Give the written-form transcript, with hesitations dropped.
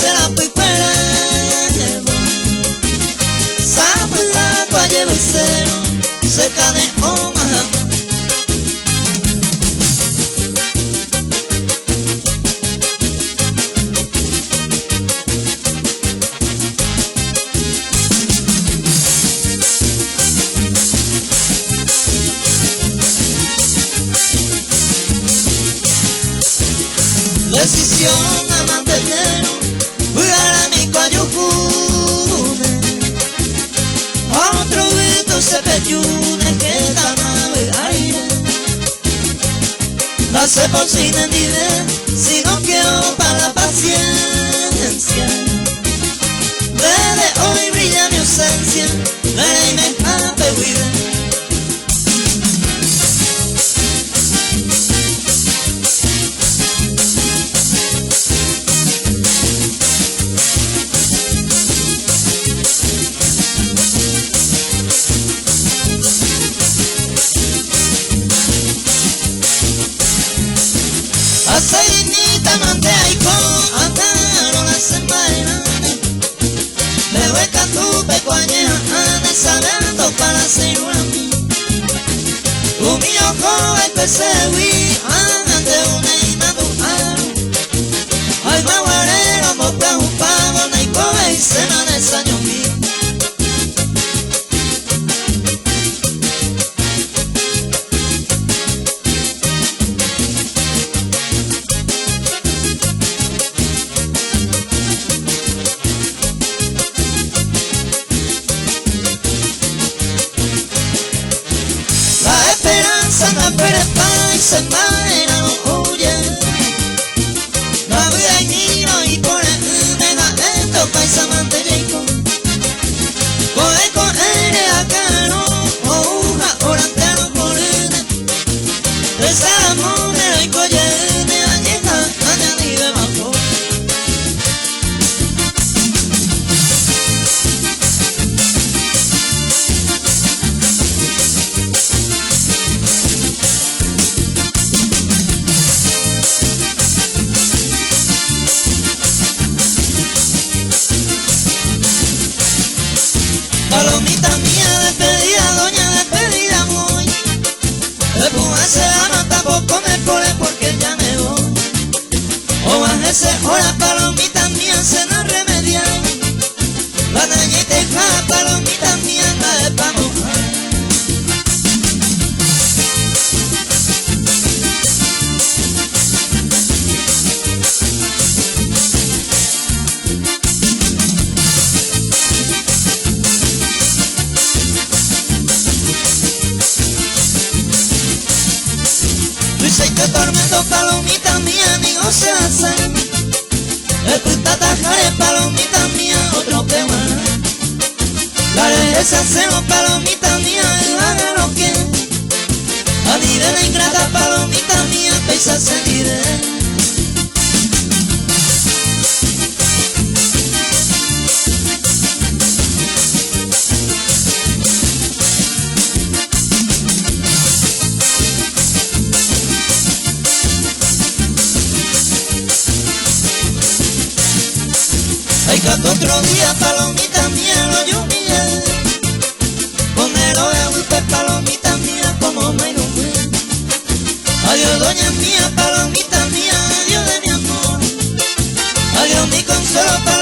se la picuera llevó. Sabe la calle Becero, cerca de Omaha. Decisión a mantener, cuidar a mi coyucune. Otro grito se peyune que da nave aire. La sé por sin entender, si no quiero para la paciencia. Desde hoy brilla mi ausencia, veré y me apehuide. Aceitita mandé y con ataro la semana. Me voy a tu pecuaña ane sabiendo para hacer una mí. Un mío joven que se vi ande una y nada. Ay maguarero mo preocupado na y coge y cena de saño mí. Santa Perepa y se vaina no huye. La vida y niño y por el mega esto paisa mantellaico. Coge con él acá no hoja orantero por él. Esa moneda y coyene añeja añadive bajo. Palomita mía despedida, doña despedida voy. Después se la nota por comer por él porque ya me voy. O bájese hora, palomita mía se nos remedia. La naña y teja, palomita mía anda de pa' mojar. Luisa y te tormento, palomita mía, ni no se hace. El puta tajare, palomita mía, otro que más. La regresa cero, palomita mía, y haga lo que. A nivel de ingrata, palomita mía, pesa sentiré. Ay, que otro día, palomita mía, lo yo humillé. Con el oe palomita mía, como me iluminé. Adiós, doña mía, palomita mía, adiós de mi amor. Adiós, mi consuelo, palomita.